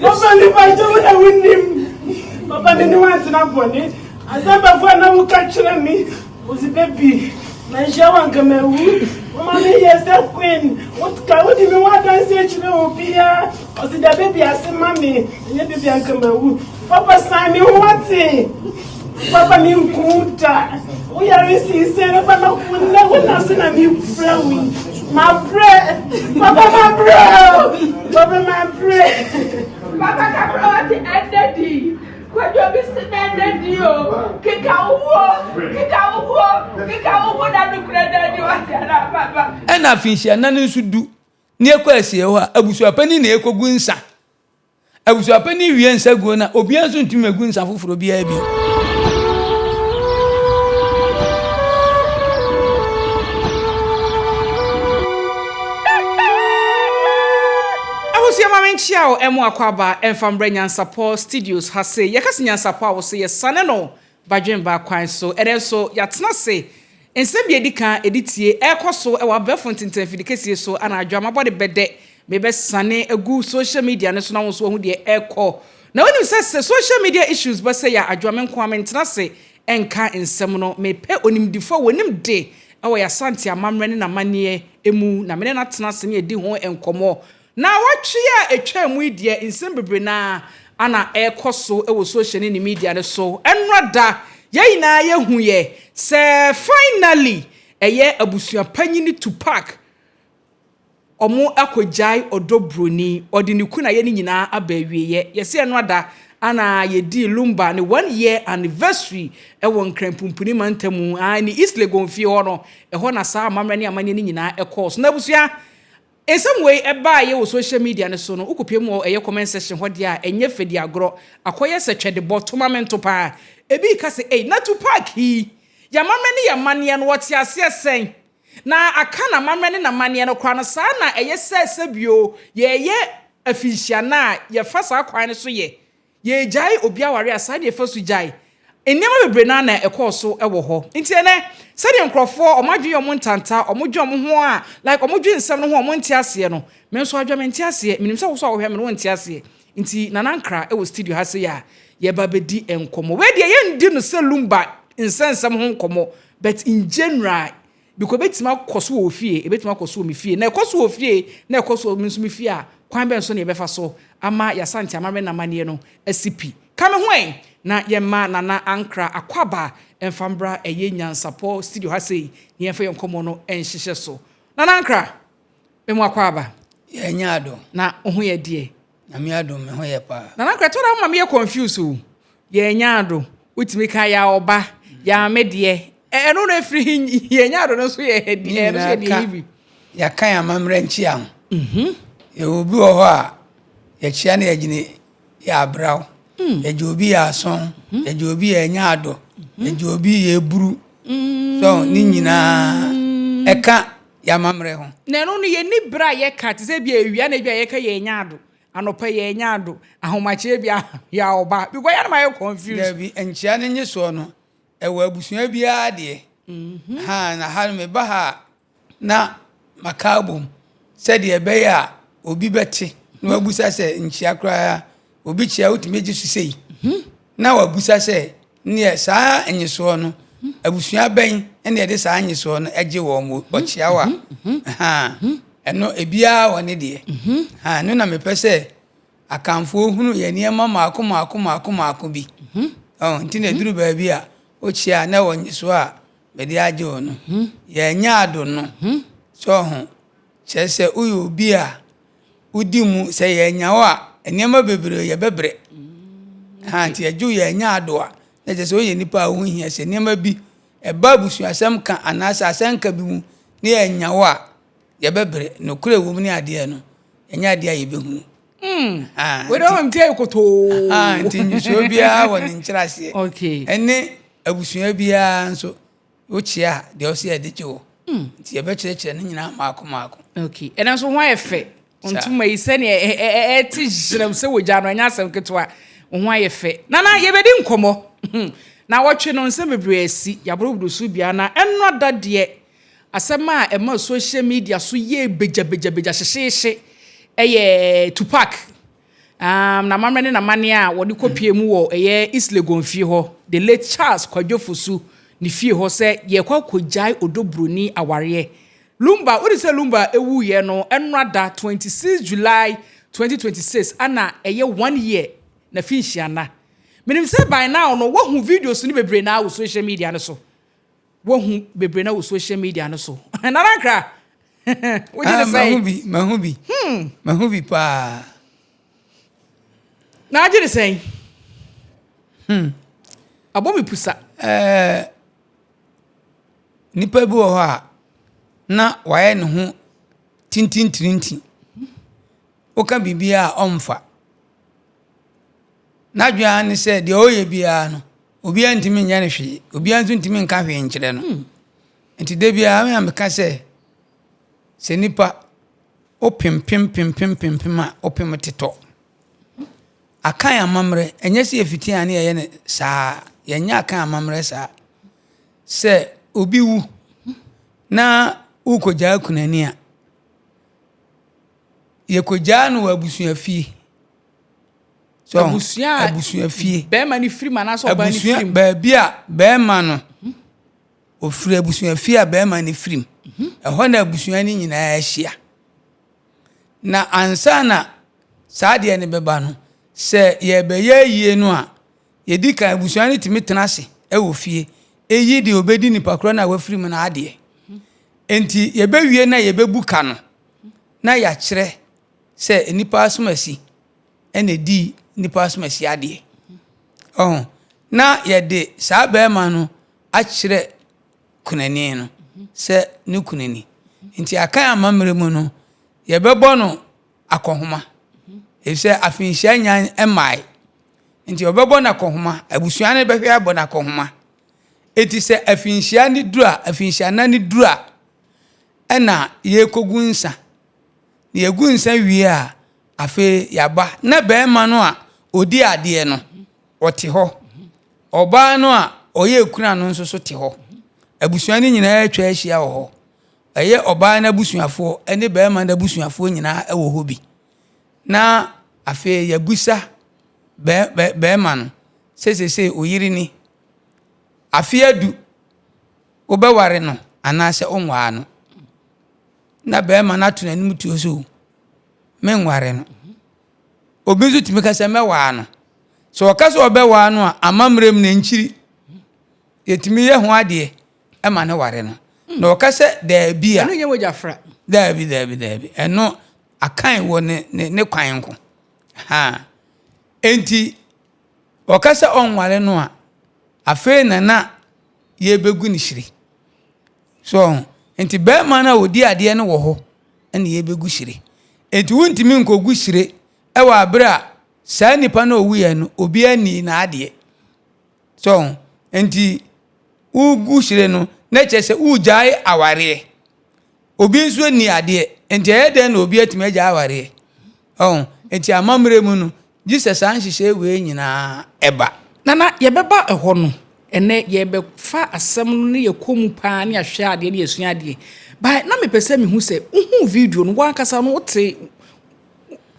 Papa ni pa jo na winim. Papa ni want na boni. Asamba kwa na wo ka kire mi. Ozi baby. Na jawan kamewu. Mama me yes that queen. What do you want to say to Appiah? Ozi da baby Asem mami. Nye baby ankamewu. Papa Sami what? Papa mi nkuta. We are receiving Papa na sina mi flowing. My bread. Papa my bread. Papa my bread. Papa Capro ended. What you be sitting ended you? Kick out, that look at you, Papa. And I think she and none should do near Quasi or Abusu penny near Cogunsa. I was a penny we and Saguna, Obianson to me Gunsa for Biabi. Chiao emu akwaba enfam Nyansapo Studios ha se yakasi Nyansapo a wo se yesane no badwen ba kwan so ere so yatena se ensem ye dika editie ekoso e wa befo ntintanfidi kesi so ana adwama bode bede mebe sane egu social media ne so na wo so hu de eko na woni se social media issues ba se ya adwama nko amentena se enka ensem no mepe onimdifo wonim de e wo ya Asante amamre ne na manie emu na mene na tena se ne edi ho enkomo na watchia etwa mu idie nsem bebre na ana ekoso e wo social media ne so enrada yeyina yehu ye se finally eye abusua panyini to park omo akojai odobroni odiniku na ye ni nyina abawiye yese enrada ana yedi Lumba ne 1 year anniversary e won krampumpuni mantamu ani East Legon fi hono e ho na sa amamre ne amane ni nyina ekos na abusua in some way a buy you social media and so no ukopie mu e comment section ho dia enye fedi agro akoye se twede bottomamento pa ebi ka se na to park hi ya mamre ya mane no wote ase sen na aka na mamre na mane no kwa no sa na eye se bio ye afisia na ye fasa kwan no so ye jai obi aware asa de fasu jai enema bebre na ekoso ewo ho nti ene se de nkrofo omadwe yo montanta omodwe ho a like omodwe nsem no ho omonti ase no me nso adwa menti ase minim se wo so wo hwe me no nti ase nti nanankra ewo studio ha se ya ye babedi enkomo we de ye ndi no se Lumba nsensem ho nkomo but in general because betima koso wo fie betima koso mi fie na koso wo fie na koso mi nso mi fie a kwan be nso na ye befa so ama ya Asante amamre na mane no asipi kame hoen na yema nana ankra akwaba enfambra eye Nyansapo studio ha sei ne yefa yonkomo no enhihye so nana ankra bemu akwaba ye nyaado na ohu ye de na me ado me ho ye pa nana ankra to da ma me confuse o ye nyaado utimi ka ya oba ya me de eno no efiri ye nyaado no so ye de e no so de libi ya kan amamre nchia ho ye obi wo ho a ye chia na yagine ya abraw ejobi ya son ejobi ya nyaado ejobi ya buru so ni nyina eka ya mamre ho na no ye ni bra ye ka te se bia ewia na bia ye ka ye nyaado anopa ye nyaado ahomache bia ya oba because ya na my confused bi enchia ne nye so no ewa abusua bia de ha na ha me ba ha na makabum se de be ya obi beti na wabusa se nchia kra obi chia utimeji susei na wabusa se ne saa enyeso no abusua ben ene de saa enyeso no eje wo mo ochia wa ha eno ebia woni de ha no na mepese akamfo hunu ye ne maako bi ntine duru ba bia ochia na wonyeso a be de aje wo no ye nyaado no so ho chese uyo obi a udimu se ye nyawa enema bebre ye bebre ha nti eju ye nyaado a na je se o ye nipa hu hia se enema bi e babusu asem ka anasa asenka bi mu ne ye nyawa ye bebre no kure wo mu ne ade no enya ade ye behunu we don't tell koto nti nyiso bia woni nkyerase okay ene abusua bia nso o chia de o se ade chiwo nti ye be kyerɛkyerɛ ne nyina maako okay ena so ho ayefe ontuma yi se ne ti jiram se wogya no anya asem ketwa ho ayefe nana ye bedi nkomo na wotwe no nsem bebre asi yabrobudu su bia na eno dade asem a ema social media so ye beja hyehye eye Tupac na mamre na mane a wode kopie mu wo eye Isle Gonfie ho the late Charles Kwadwofosu ni fie ho se ye kwa kojai odobroni aware Lumba what is Lumba ewu ye no enrada 26 July 2026 ana eye 1 year na finhia menim say by now no wo hu videos ni bebre na wo social media no so wo hu bebre na wo social media no so narakra what did I say mahubi pa na agye say abomi pusa nipa bi wo ho a na waye ne ho tintintirinti oka bibia omfa na dwa ne se de oye bia no obi antimi nya ne hwe obi antimi nka hwe nkyere no enti de bia me ameka se nipa opim a opim teto akan amamre enye se efiti ane ye ne saa yenya akan amamre saa se obi wu na ukoja kunani a yekoja no abusuafie so abusuafie be ma ni free mana so ba ni free ba bia be ma no ofiri abusuafie a be ma ni free ehɔ na abusuani nyinaa ahia na ansa na saade ne beba no se ye be ye no a yedi kan abusuani timi tenase ɛwɔ fie eyi de obedi nipa kro na wafiri mu na ade enti ye be wie na ye bebu ka no na ya kyerɛ se nipa asomasi ene di nipa asomasi ade na ye de saa be ma no a kyerɛ kunani no se ne kunani enti akan amamre mu no ye bebɔ no akohoma efse afinhia nyan emai enti obebɔ na akohoma abusuane behwe abɔ na akohoma eti se afinhia ni dura afinhia na ni dura ena ye kogunsa ye gunsa wie a afi yaba na be ma no a odi ade no ɔte hɔ ɔba no a ɔyɛ ekuna no nso so te hɔ abusuane nyinaa atwa ahia wɔ hɔ ɛyɛ ɔba na busuafo ɛne be ma na busuafo nyinaa ɛwɔ hɔ bi na afi yabusa be ma no sesese oyiri ni afi adu obeware no anase onwa no na be ma na tuna nim tuo so menware no obizu timi ka se mewa no so oka so obewa no a amamrem na nkyiri yetimi ye ho ade e ma ne ware no na oka se da bia no ye wojafra da bi eno akan wo ne kwan ko ha enti oka se onware no a afi na ye begu ni hiri so enti be ma na odi ade ne wo ho ene ye begu hiri enti wuntimi nkogu hiri e wa abra saa nipa na owu ye no obi ani na ade so enti ugu hiri no na chese ujai aware obi nso ani ade enti ayeden na obi atimi agya aware enti amamre mu no Jesus anhihye we nyina eba nana ye beba ehɔ no ene ye be fa asem no ne ye komu pa ne ahwe ade ne yesua ade ba na me pese me hu se uhu video no wankasa no wote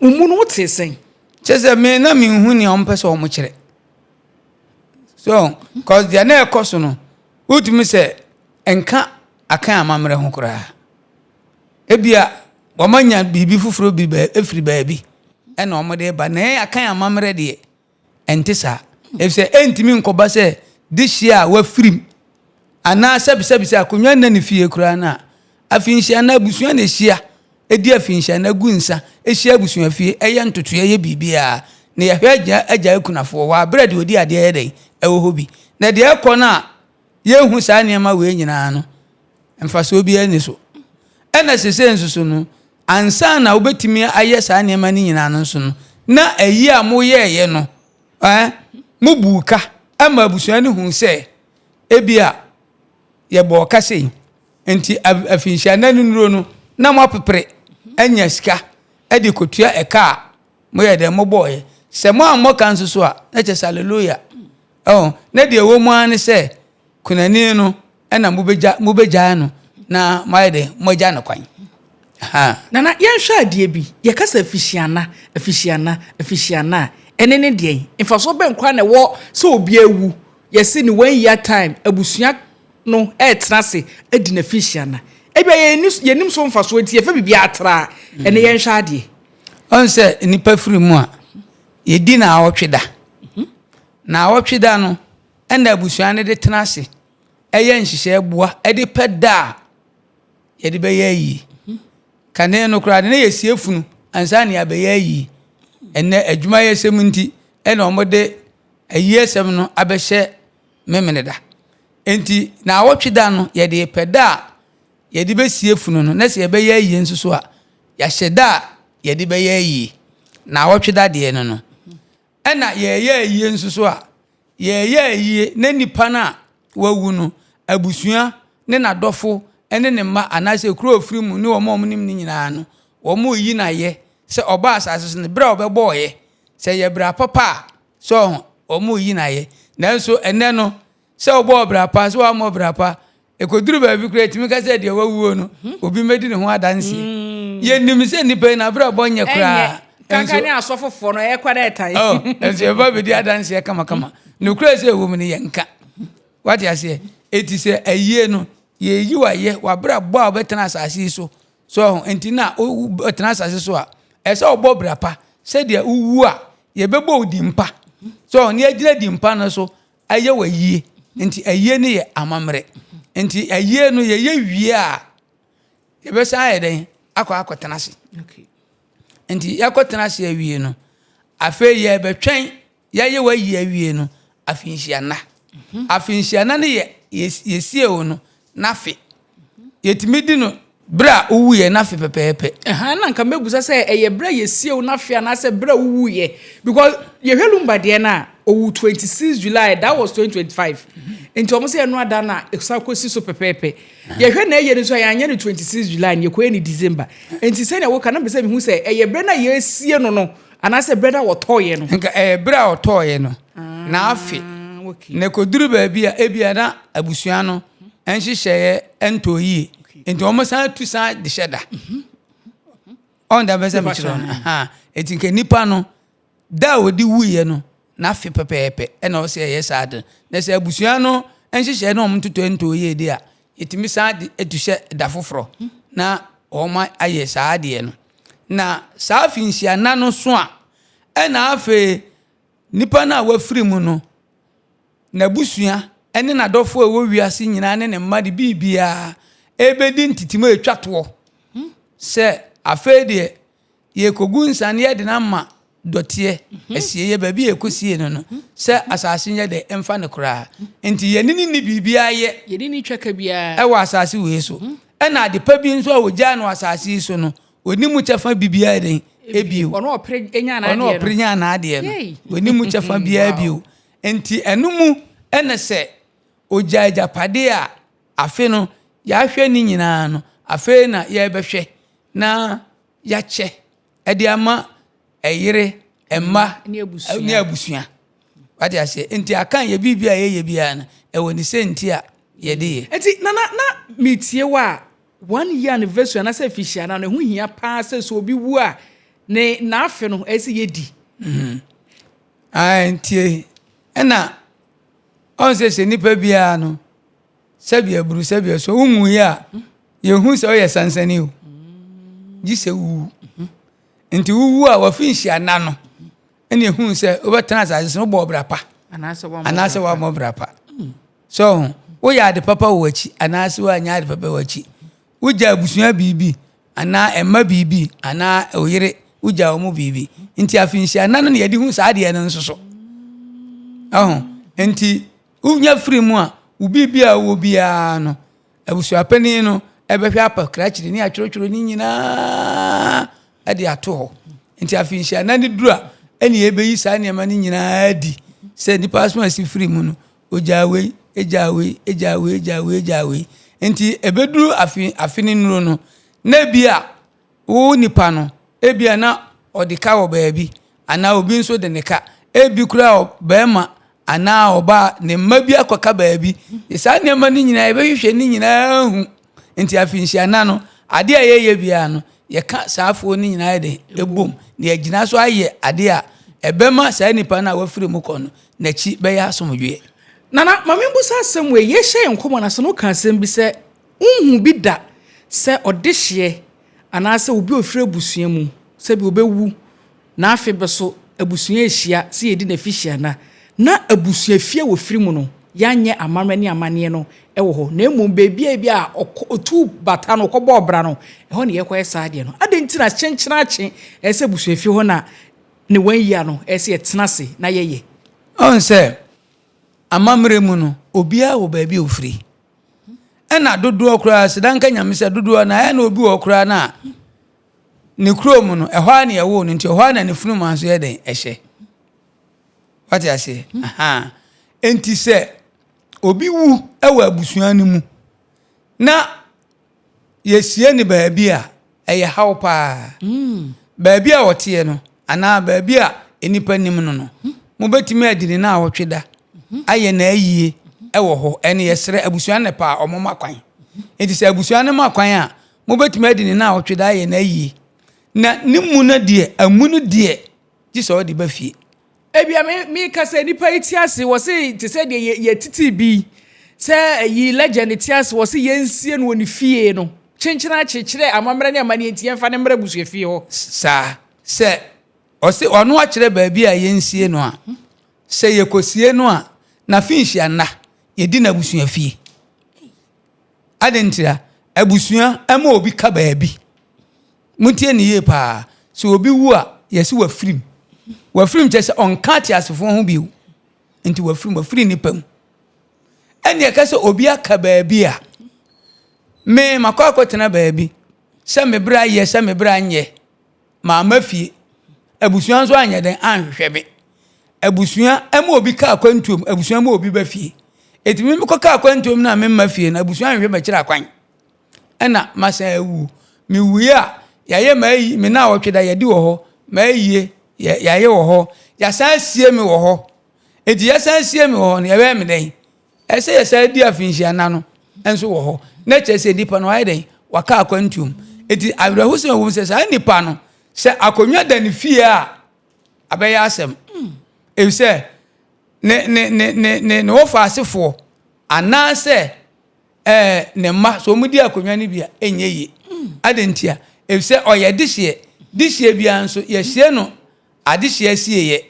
umu no wote sen chese me na me hu ne on pese o mo kyere so cause dia na ekoso no utumi se enka akan amamre ho kura ebia wamanya bibi fufuro bi efiri baabi ena omode ba na akan amamre de entisa efse entimi nkoba se this year wa film ana sabisa akonwa na ne fie kura na afinhia na busuan na hia edi afinhia na gunsa ehia busuan fie eye ntoto eye bibia na ye hwa agya ekunafo wa bread odi ade ye den ewo hobi na de ekọ na ye hu saa niam we nyina no emfaso obi ani so ena sese nsusu no ansa na obetimi aye saa niam ni nyina no nso no na ayi a mo ye no mubuka ama abusuani hu se ebia ye bo kase enti afinhia na nuro no na mo pepere anya sika edi kotua eka mo ye de mo boye se mo amoka nso so a na che hallelujah na de wo mu an se kunani no na mo beja no na mo ye de mo ja no kwan Nana yɛnhwɛ adeɛ bi yɛkasa afihyana ɛne ne deɛ mfaso bɛnkwa na ɛwɔ sɛ obi awu yɛse ne 1 year time abusua no ɛtena se adi na afihyana ebia yɛnim so mfaso nti yɛfa bibi atra ɛne yɛnhwɛ adeɛ on sɛ nipa firi mu a yɛdi na awɔtweda na awɔtweda no ɛna abusua ne de tena se ɛyɛ nhyehyɛ boa ɛde pɛda yɛde bɛyɛ yi kane no kura ne yɛsie funu ansa ne abɛyɛ yi ɛnɛ adwuma yɛ sɛm nti ɛna ɔmode ayie sɛm no abɛhyɛ memene da enti na awɔtweda no yɛde pɛda yɛde bɛsie funu no na sɛ yɛbɛyɛ yi nso so a yɛhyɛ da yɛde bɛyɛ yi na awɔtweda deɛ no ɛna yɛyɛ yi nso so a yɛyɛ yi na nipa na wawu no abusua ne nadɔfo ene ne mma anase kuro ofiri mu ne wɔn nim ne nyinaa no wɔn yi na yɛ sɛ ɔba asase so ne bra ɔbɛbɔ yɛ sɛ yɛ bra papa so wɔn yi na yɛ nanso ene no sɛ ɔbɔ bra pa so wɔn bra pa ekoduru ba bi kura etimi ka sɛ deɛ wawuo no obi medi ne ho adanse yɛ nim sɛ nipa na bra bɔ nyɛ kura kankan ne asɔfofo no ɛkwa da ɛtan ɛnso yɛ ba bi di adanse kama no kura sɛ wɔ mu ne yɛ nka wate ase eti sɛ ayie no yeyi waye wabra bo a obetena asase so enti na obetena asase so a ese obo brapa se dia uwu a ye bebo odimpa ne agina dimpa no so aye waye enti aye ne ye amamre enti aye no ye wie a ye be san yeden akotena se enti yakotena se awie no afa ye betwen ye waye awie no afinhyiana ne ye yesie wo no nafe yetimi di no bra uwu ye nafe pepepe na nka mebusa sɛ ɛyɛ bra yesie wo nafe ana sɛ bra uwu ye because ye Lumba de na owu 26 July that was 2025 enti omo sɛ no ada na ekosi so pepepe ye hwɛ na ɛyɛ nso ya anya ne 26 July ne kɔ ni December enti sɛ na wo kana be sɛ mehu sɛ ɛyɛ bra na yesie no ana sɛ bra na wɔtɔye no nka bra wɔtɔye no na afe ne koduru ba bia ebia na abusua no enhyehyɛ entoyi enti omo san tu san de hyeda on da bese me kiro enti ke nipa no da odi wuye no na fe pepepe e na o se ye sad na se abusua no enhyehyɛ no omtoto entoyi de a etimi san de etuhyɛ da foforo na oma aye saade no na saa finhyia na no so a e na afe nipa na wafiri mu no na busua ene na dofo ewo wiase nyina ne mma de bibia ebedi ntitimo etwato se afede ye kogu nsane ye de na ma dotie esie ye ba bi ekosie no se asase nye de emfa ne kura enti ye ni bibia ye ni twaka bia e wa asase we so e na de pa bi nso a wogya no asase so no oni mu chefa bibia den ebio ono opre nya na ade no oni mu chefa bia ebio enti enumu ene se ojaja pade a afe no ya hwe ni nyina no afe na ya behwe na ya che ede ama eyire emma ni abusua wade ase enti akan ye bibia ye bia na e woni senti a ye de ye enti na metie wa 1 year anniversary na se fishia na ho hia pa se so obi wu a ne na afe no esi ye di enti ena on se nipa bia no sabia buru sabia so umu ya ye hu se o ye sansani o ji se wu enti wu a wa finhia na no ene hu se obetena asase no bo brapa anase wa mo brapa so wo ya de papa wo achi anase wa nya de papa wo achi uja abusua bibi ana emma bibi ana oyire uja omu bibi enti afinhia na no ne ye di hu sa de no nso so enti unya free mu a ubibia wo bia no abusua pani no ebehwe apa krachiri ni atworotworo ni nyina ade ato ho enti afinhia na ne dura eni ebeyi sa ne ma ni nyina adi se ni pasma si free mu no ojawe ejawe enti ebeduru afini nuro no na bia wo nipa no ebia na odika wo baabi ana obi nso de nika ebi kura bema ana oba ne mabi akoka baabi isa ne ma ni nyina ebehwehwe ni nyina hu enti afinhia na no ade a ye bia no ye ka saafo ni nyina de ebom na ye gina so aye ade a ebema saa nipa na wafiri mu kɔ no na chi be ya asomdwe nana mame mbusa asɛm we ye hye nkomo na so no ka asɛm bi sɛ unhu bi da sɛ ɔdehye ana sɛ obi ofire abusua mu sɛ bi obewu na afi be so abusua ehia sɛ yedi na fihia na abusua fie wo firi mu no yanye amamra ni amane no ɛwɔ hɔ na emu beebia bi a otu bata no kɔbɔ obra no ɛhɔ ne yɛkɔ ɛsa ade no ade ntina kyenkyena akye ɛsɛ abusua fie hɔ na ne wanyi no ɛsɛ yɛtena se na yɛyɛ on sɛ amamre mu no obia wo baabi ofiri ɛna dodo okra sedanka nyame sɛ dodo na ya na obi okra na ne kuro mu no ɛhɔ na yɛwo no nti ɛhɔ na ne funu manso yɛ den ɛhyɛ what you say aha enti sɛ obi wu ɛwɔ abusua no mu na yɛsie ne baabi a ɛyɛ haw paa baabi a wɔteɛ no ana baabi a enipa nim no no mo betimi adini na awotweda ayɛ na ayie ɛwɔ hɔ ɛne yɛsrɛ abusua ne pa ɔmoma kwan enti sɛ abusua ne ma kwan a mo betimi adini na awotweda ayɛ na ayie na nimu na die amu no die gye sɛ ɔde ba fie ebia me ka sɛ nipa itiase wɔ se te sɛ de ye titi bi sɛ yi legend itiase wɔ se yensie no woni fie no kyenkyena kyekere amamra ne amane enti yɛmfa ne mra busua fie hɔ saa sɛ ɔse ɔno akyerɛ baabi a yensie no a sɛ yɛkosie no a na finhia na yɛdi na busua fie adentira abusua ɛma obi ka baabi mutie ne ye paa sɛ obi wu a yɛse wafrim kyɛ sɛ ɔnka te asefo ho bio nti wafiri nipa mu ɛne ɛka sɛ obi aka baabi a me makɔ akɔtena baabi sɛ mebra yɛ sɛ mebra nyɛ maama fie abusua nso anyɛ den anhwehwɛ me abusua ɛma obi ka akwantuom abusua ma obi ba fie etimi me kɔ ka akwantuom na me ma fie na abusua anhwehwɛ me kyerɛ akwan ɛna masa awu me wuye a yɛyɛ maayi me na wɔtweda yɛdi wɔ hɔ maayi yɛyɛ wɔ hɔ yɛsan sie me wɔ hɔ enti yɛsan sie me wɔ hɔ no yɛbɛyɛ me den ɛsɛ yɛsan di afinhyia na no nso wɔ hɔ na kyerɛ sɛ nipa no ayɛ den waka akwantuom enti awerɛho sɛ wɔm sɛ saa nipa no sɛ akonnwa da ne fie a abɛyɛ asɛm efisɛ ne wɔfa asefoɔ anaasɛ ne mma so ɔmu di akonnwa no bi a ɛnyɛ yie adentia efisɛ ɔyɛ dehyeɛ bia nso yɛhyɛ no adehyeɛ sieyɛ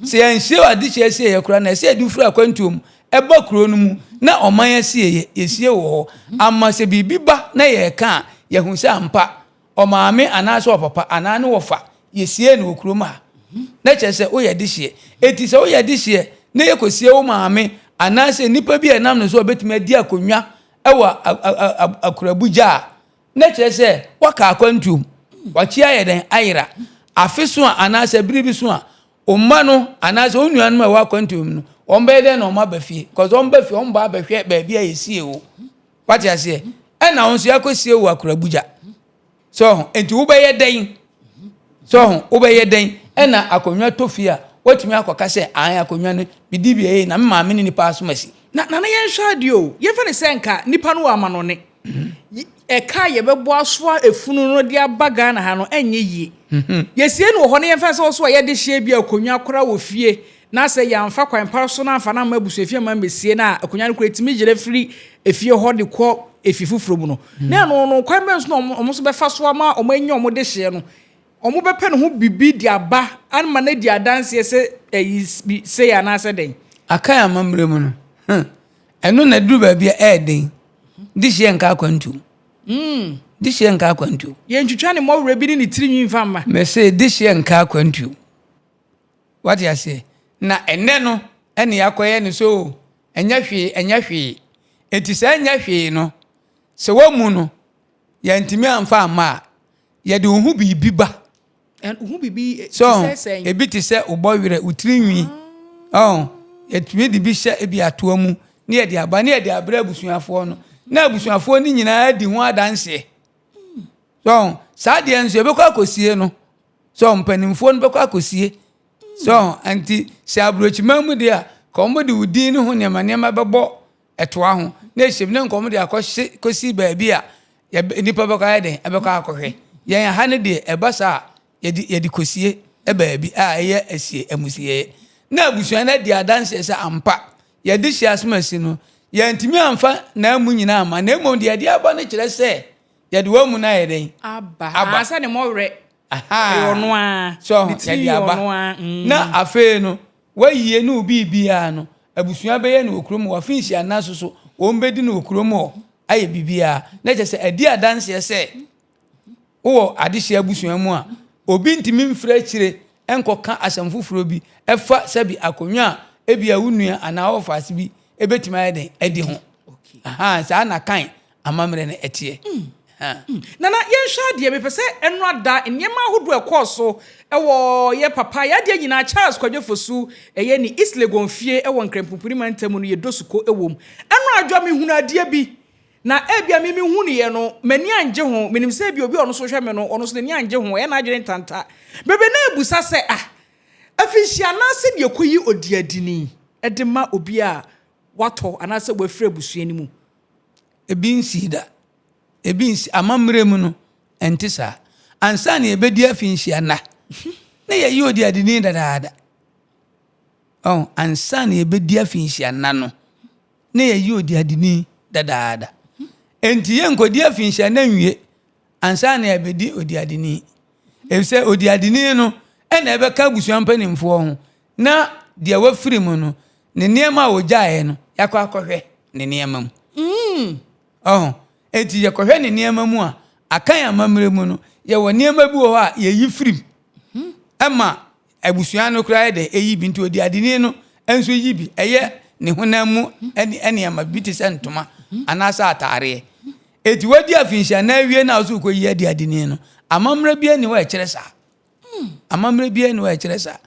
sɛ yɛnhyɛ adehyeɛ sieyɛ kora na ɛsɛ yɛde firi akwantuom ɛba kuro no mu na ɔman asieyɛ yɛsie wɔ hɔ ama sɛ biribi ba na yɛka a yɛhu sɛ ampa ɔmaame anaasɛ ɔpapa anaa ne wɔfa yɛsie no wɔ kurom a na kyerɛ sɛ woyɛ dehyeɛ eti sɛ woyɛ dehyeɛ na yɛkɔsie wo maame anaasɛ nipa bi a ɛnam no so ɔbɛtumi adi akonnwa ɛwɔ akorabugya a na kyerɛ sɛ waka akwantuom wakyia yɛ den ayera afi so a anaasɛ biribi so a ɔmma no anaasɛ onuanom a ɛwɔ akwantuom no wɔn bɛyɛ dɛ na ɔma ba fie cause wɔn ba fie wɔn ba abɛhwɛ baabi a yɛsie wo wate aseɛ ɛna wɔn nso yɛakɔsie wo akorabugya so enti wobɛyɛ den so wobɛyɛ den ɛna akonnwa tɔ fie a wɔtumi akɔka sɛ an akonnwa no bidi bi ɛyɛ na me maame ne nipa asomasi na yɛnhwɛ ade o yɛmfa ne sɛ nka nipa no wɔ ama no ne ɛka yɛbɛbɔ asoa efunu no de aba Ghana ha no ɛnyɛ yie yɛsie no wɔ hɔ ne yɛmfa sɛ ɔso a yɛde hyɛ bi akonnwa kora wɔ fie na sɛ yɛamfa kwan pa so na amfa na ma abusua fie ma mesie na akonnwa no kora timi gyere firi efie hɔ de kɔ efi fufuro mu no na no kwan bɛn so na ɔmo so bɛfa so ama ɔmo anya ɔmo de hyɛ no ɔmo bɛpɛ no ho bibi de aba anma na di adanse sɛ sɛ ya na sɛ den aka ya mamre mu no ɛno na duru baabi a ɛden de hyɛ nka akwantu de hyɛ nka akwantu yɛntwitwa ne mɔwura bi ne tiri nwi mfa ma me say de hyɛ nka akwantu what you say na ɛnɛ no ɛne yakɔyɛ ne so ɛnya hwee enti sɛ ɛnya hwee no sɛ wɔmu no yɛntimi amfa ama a yɛde ohu bibi ba ohu bibi so ebi te sɛ ubɔwerɛ utiri nwi yɛtumi de bi hyɛ ebi atoa mu ne yɛde aba ne yɛde abra abusuafoɔ no na abusuafoɔ ni nyinaa di ho adanse so saa deɛ nso yɛbɛkɔ akɔsie no so mpanimfoɔ no bɛkɔ akɔsie so anti sɛ aburokyima mu deɛ a kɔmbo de udin no ho nneɛma bɛbɔ ɛtoa ho na ehyem ne nkɔmbo de akɔsi baabi a nipa bɛkɔ den ɛbɛkɔ akɔhwɛ yɛn ha ne de ɛba sa yɛdi kosie ɛbaabi a ɛyɛ asie amusie na abusua na di adanse sɛ ampa yɛde hyia asomasi no yɛntimi amfa na mu nyina ama na emu de yɛde aba ne kyerɛ sɛ yɛde wa mu na yɛ den aba asa ne mɔwerɛ aha so yɛde aba na afei no wayie no obi bia no abusua bɛyɛ no okurom wa finsi anaso so wɔn bɛdi no okurom hɔ ayɛ bibia na kyerɛ sɛ adi adanse sɛ wo adehye abusua mu a obi ntimi mfra akyire enkoka asɛm foforo bi ɛfa sɛbi akonwa ebia wunua ana ofase bi ebetimi ayɛ den adi ho aha saa na kan amamre ne ɛteɛ nana yɛnhwɛ adeɛ mepɛ sɛ ɛno ada nneɛma ahodoɔ ɛkɔɔ so ɛwɔ yɛ papa yɛadeɛ nyinaa Charles Kwadwofosu ɛyɛ ne East Legon fie ɛwɔ Nkrampopuri mantam no yɛdosuko ɛwɔ mu ɛno adwa me hunu adeɛ bi na ebia me hu ne yɛ no mani anje ho menim sɛ ebia obi ɔno so hwɛ me no ɔno so ne anje ho ɛna adwene tanta bebe na ebusa sɛ afihia na sɛ ne ekoyi odiadini ɛde ma obi a watɔ ana sɛ wafira busua ni mu ebi nsida ebi nsi amamre mu no ente saa ansa na ebedi afinhyia na yɛyi odiadini dadaada ansa na ebedi afinhyia na no na yɛyi odiadini dadaada enti yenkodi afinhyia na nwie ansa na ebedi odiadini efisɛ odiadini no ɛna ɛbɛka busua mpanimfoɔ ho na deɛ wafiri mu no ne nneɛma a ogyae no yakɔ akɔhwɛ ne nneɛma mu enti yɛkɔhwɛ ne nneɛma mu a akan amamre mu no yɛwɔ nneɛma bi wɔ hɔ a yɛyi firim ɛma abusua no koraa de ɛyi bi nti odiadini no ɛnso yi bi ɛyɛ ne honam mu ɛnneɛma bi te sɛ ntoma anaasɛ ataareɛ eti wadi afinhyia na awie na so kɔ yi odiadini no amamre bi ani wɔ ɛkyerɛ saa amamre bi ani wɔ ɛkyerɛ saa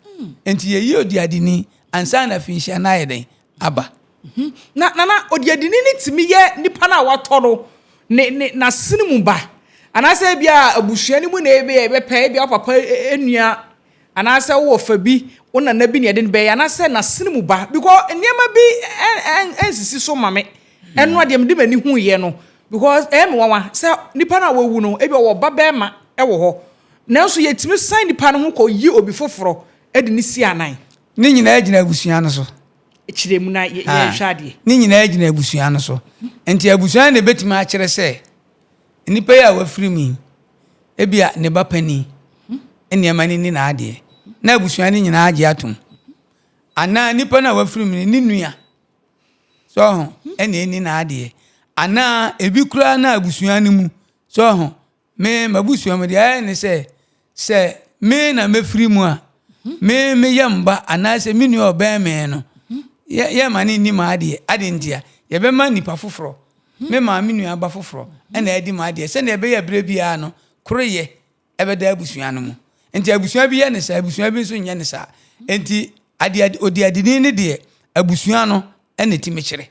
enti yɛyi odiadini ansa na afinhyia na ayɛ den aba na odiadini ne timi yɛ nipa na watɔ no na sinimu ba anaasɛ bia abusua ni mu na ebe bɛpɛ bia papa enua anaasɛ wo fa bi wona na bi ne yɛde bɛyɛ anaasɛ na sinimu ba because nneɛma bi ensisi so mame ɛno adeɛ mede mani hu yɛ no because me wawa sɛ nipa na wawu no ebi wɔ ba bɛma ɛwɔ hɔ nanso yɛtimi san nipa no ho kɔ yi obi foforo ɛde ne si anan ne nyinaa gyina abusua no so ekyire mu na yɛhwɛ adeɛ ne nyinaa gyina abusua no so enti abusua na betimi akyerɛ sɛ nipa yɛ a wafiri mu ebia ne ba pani nneɛma ni na adeɛ na abusua ne nyinaa agye atom ana nipa na wafiri mu ne nua so ɛna ni na adeɛ ana ebi kura na abusua ne mu so me mabusua me de ne sɛ me na mefiri mu a me yamba ana sɛ me nua ɔbɛn me no ye mane ni ma adeɛ ade ntia ye be ma nipa foforo me ma me nua ba foforo ɛna adi ma adeɛ sɛ na ebe ya bre bia no koroye ɛbɛda abusua no mu enti abusua bi ye ne sa abusua bi nso nye ne sa enti ade odiadini ne de abusua no ɛna ti me kyere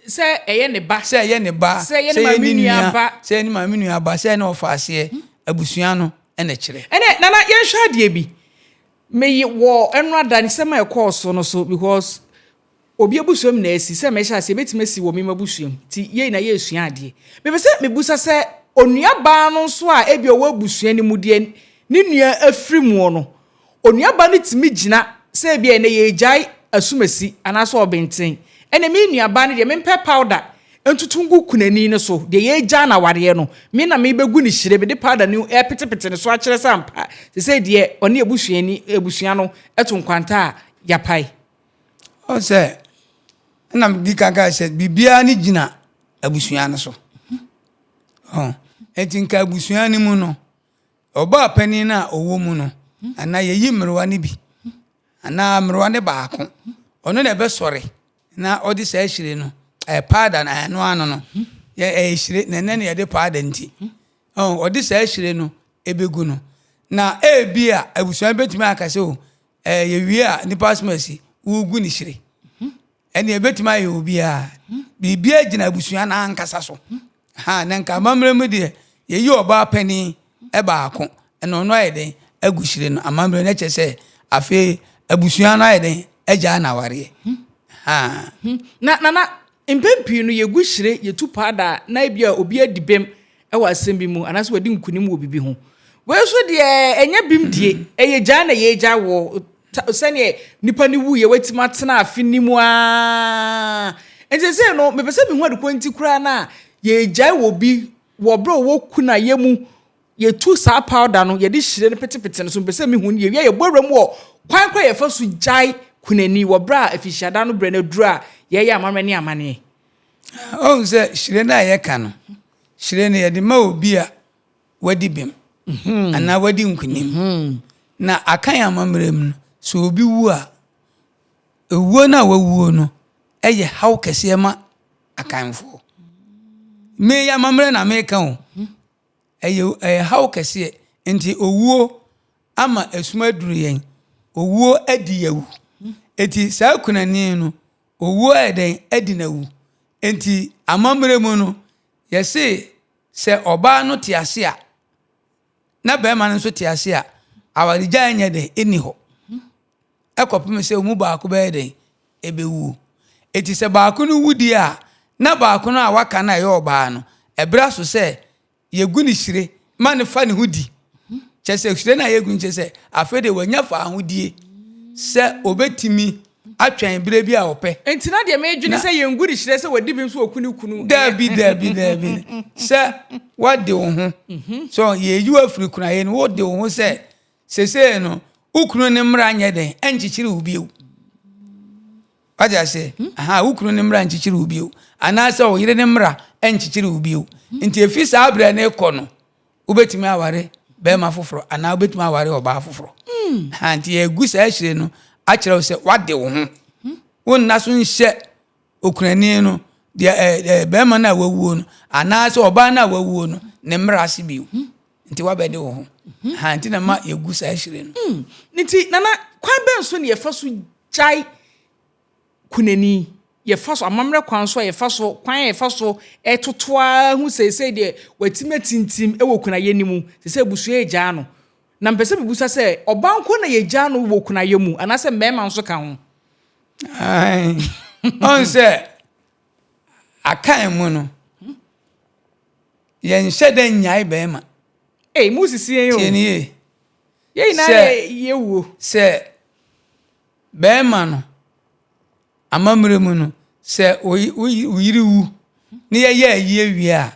sɛ ɛyɛ ne ba sɛ ɛyɛ ne ba sɛ ɛyɛ ne ma me nua ba sɛ ne ma me nua ba sɛ na ɔfaase abusua no ɛna kyere ɛne nana yɛhwɛ adeɛ bi me wo enu adani sɛ ma ɛkɔ so no so because obi abusuam na asi sɛ mɛhyɛ ase betime si wo me mabusuam ti ye na ye esua ade me be sɛ me busa sɛ onua ba no so a ebi owo abusua ni mu de ne nua afiri mu no onua ba no timi gina sɛ ebi na ye gyae asumasi anaso obenten ene me nua ba no de me pɛ powder entutungu kunani ne so de ye gya na ware no me na me begu ni hyire be de powder ni petepete ne so a kyerɛ sampa sɛ de ɔne abusua no ɛto nkwanta a yapai o sɛ na me dikaka sɛ bibia ne gina abusua no so etinka abusua ni mu no oba pani na owo mu no ana yeyi mmerwa ne bi ana mmerwa ne baako ɔno na be sɔre na ɔde sɛ hyire no pada na ano ano no ye hyire na nene ye de pada nti ɔde sɛ hyire no ebegu no na ebia abusua betimi aka sɛ o ye wie a nipa smasi wugu ni hyire ɛne ebetimi aye obi a bibia gina abusua na ankasa so na nka amamre mu de ye yi oba pani baako ɛno no aye den agu hyire no amamre na kyɛ sɛ afi abusua no aye den agya na ware na impempi no ye guhire ye tu pada na bia obi adibem e wa asem bi mu anaso wadi nkunim wo bibi ho we so de enya bim die eye gya na ye gya wo sane nipa ni wu ye watima tena afinimu a ense no me pese bi ho de kwanti kura na ye gya wo bi wo bro wo kuna ye mu ye tu sa powder no ye de hire ne petepete no so pese mi hu ye ye boram wo kwan kwa ye fa so gya kunani wo bra afihada no bre na dura ye amamani amane o ze hire na ye ka no hire ne ye de ma obi a wadi bem ana wadi nkunim na akan amamrem no so obi wu a ewuo na wawuo no eye haw kese ma akanfo me ya mamre na me kan eye haw kese enti owuo ama esuma duru yen owuo adi yawu enti saa kunani no owuo eden adi nawu enti amamre mu no yese se oba no tiase a na be ma no so tiase a awarija anya de eni ho ekopem se mu ba ko be den ebewu enti se ba ko no wudi a na ba ko no a waka na ye oba no ebra so se yegu ni hire ma ne fa ne hudi chese hire na yegu nche se afede wanya fa ahudie se obetimi atwan bire bi a ope enti na de me dwene se yengu ni hire se wadi bi so okuni kunu dabi se wade wo ho so ye yu afri kuna ye no wode wo ho se sese no ukunu ne mra anye den enchichiri ubiu aja se aha ukunu ne mra enchichiri ubiu anase o yire ne mra enchichiri ubiu nti efisa abra ne kono ubetimi aware be ma foforo ana ubetimi aware oba foforo ha nti egusa ahire no akire se wade wo ho wonna so nhye okunani no de be ma na wawuo no anase oba na wawuo no ne mra ase biu nti wabede wo ho ha nti na ma yegusa ahire no nti nana kwan ben so ne yefa so jai kunani yefa so amamre kwan so yefa so kwan yefa so etotoa hu sese de watima tintim ewo kuna yenimu sese busu eja no na mpese bibusa se obanko na yeja no wo kuna yemu anase mema nso ka ho ai on se akan mu no yen hyede nyai be ma musisi yen yo tieni ye na ye wo se be ma no amamre mu no se uyiri wu ne ye ayi wi a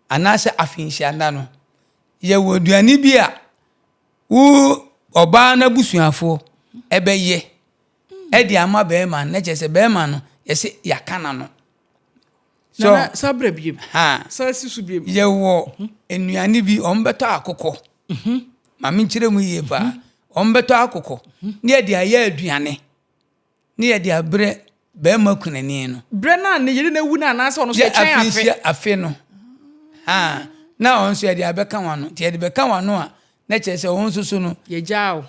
anase afinhia nda no ye woduani bi a wu oba na busuafo ebeye edi ama be ma na chese be ma no yese yakana no so na sabre biem ha sa sisu biem ye wo enuane bi ombeto akoko mami nkyere mu ye ba ombeto akoko ne edi aye aduane ne edi abre be ma kunani no bre na ne yiri na wu na na so no so twen afe no ha na on so edi abeka wano ti edi beka wano a na chese on so no ye jao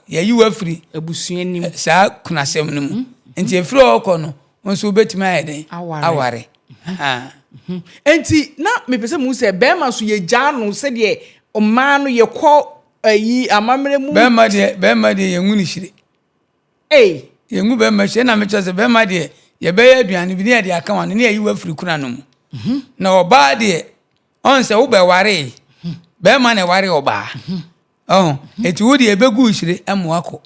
ye yiwa free abusuanim sa kunasem no mu enti efri okọ no on so betima ayeden aware enti na me pese mu se be ma so ye ja no se de o ma no ye kọ ayi amamre mu be ma de ye nguni hire ye ngu be ma hire na me chose be ma de ye be ye aduane bi ne de aka wan ne ye yiwa free kuna no mu na oba de on se wo be ware be ma ne ware oba eti wo de ye begu hire amoako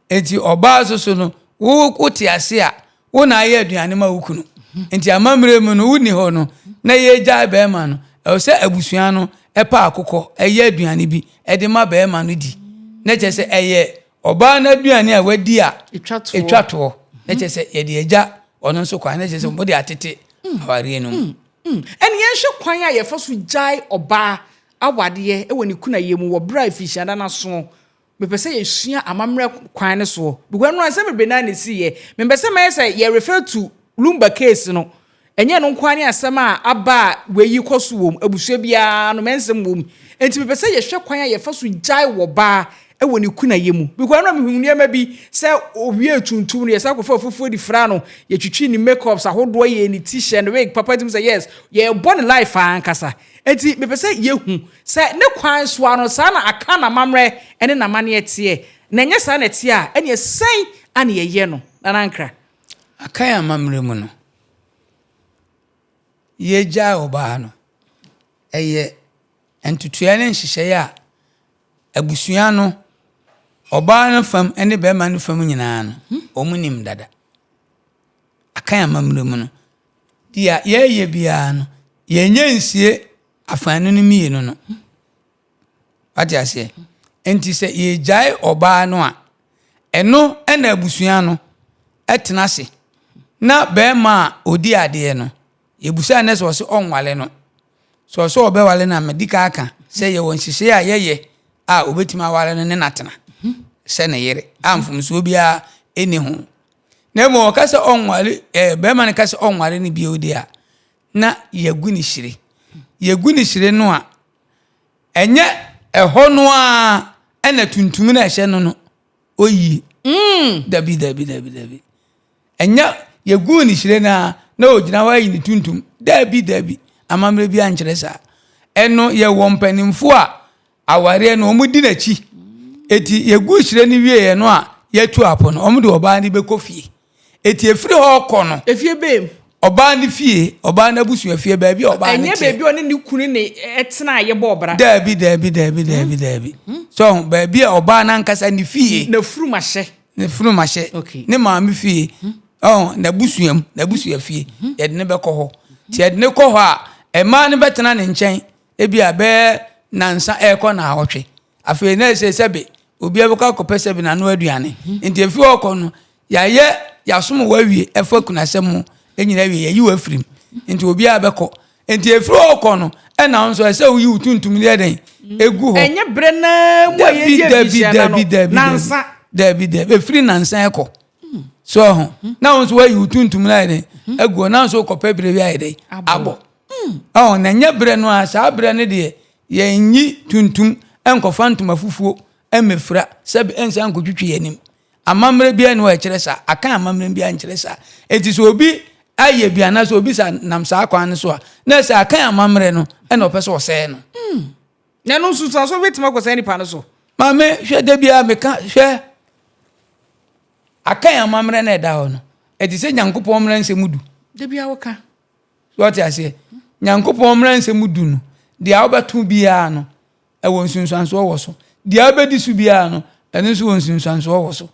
eti oba so no wo tiase a wo na aye aduane ma wukunu enti amamre mu no wuni ho no na ye gya be ma no e se abusua no epa akokọ eye aduane bi e de ma be ma no di na che se eye oba na aduane a wadi a etwato na che se ye de egya ono nso kwa na che se mo de atete aware no eni ye hwe kwan a ye fa so gyai oba awade e woni kuna yemu wo bra afishanda na so me pese ye sua amamre kwan ne so bigwa no anse me na ne si ye me pese me say ye refer to Lumba case no enye no kwan ne asem a aba weyi koso wom abusua bia no mensem wom enti me pese ye hwe kwan a ye fa so gyai wo ba e woni kuna yemu bigwa no me hunu ma bi se owie tuntum no ye sa kofa fufu di fra no ye twitwi ni makeups ahodo ye ni t-shirt wig papa tim say yes ye born life ankasa enti me pese ye hu se ne kwan so ano sa na aka na mamre ene na mane etie na enye sa na etie a ene sen ane ye no na nankra aka ya mamre mu no ye gya oba no eye entutua ne nhyehyɛ ya abusua no oba no fam ene be ma no fam nyinaa no omunim dada akan amamre mu no dia ye bia no ye nyansie afanu no mienu no ati ase enti se ye gyae oba no a eno ena abusua no etena se na be ma odi ade no yebusa ne so se onwale no so obewale na medika aka se ye wonhyehyɛ a yeye a obetima wale no ne natena se ne yere amfum so bia eni ho na mo kase onwale be ma ne kase onwale ne bia odi a na yagu ni shire no a enye eho no a ena tuntum na ehye no oyi dabi enya yagu ni shire na ogina wa yi ni tuntum dabi amamre bi ankyere sa eno ye wompanimfo a aware no omudi na chi eti yagu shire ni wie no a yatu apo no omde oba ni be kofie eti efiri ho kɔ no efie bem oba ni fie oba na busu efie ba bi oba ni enye ba bi oni ni kunu ne etena ye bo obra dabi so ba bi oba na nkasa ni fie na furuma hye okay ne maami fie na busu efie ye de ne be kɔ ho ti ye de ne kɔ ho a ema ne betena ne nkyɛn ebi abe nansa ekɔ na ahotwe afi na sebe obi abeka kopɛ sebe na no aduane enti efi okɔ no ya som wawie efa kunasɛm enyina wie yayi wafrim enti obi abekɔ enti efiri okɔ no na nso ese uyi utuntum ne den egu ho enye bre na mo ye nansa dabi efiri nansa ekɔ so ho na nso wayi utuntum na den egu na nso kopɛ bre bi ayede abo na nya bre no a sa bre ne de ye nyi tuntum enkofa ntoma fufuo emefra sebe ensa nkotwitwe yanim amamre bia no ekere sa akan amamre bia nkere sa enti so obi aye bia na so obi sa nam sa akwan ne so a na sa akan amamre no na opese ose no na no susan so wetima ko sa ni pa no so mame hwe de bia meka hwe akan amamre na da ho no enti se nyankopon mra nsemudu de bia woka what you say nyankopon mra nsemudu no dia obetu bia no ewo nsunsuanso wo so dia obedi su bia no eno so nsunsuanso wo so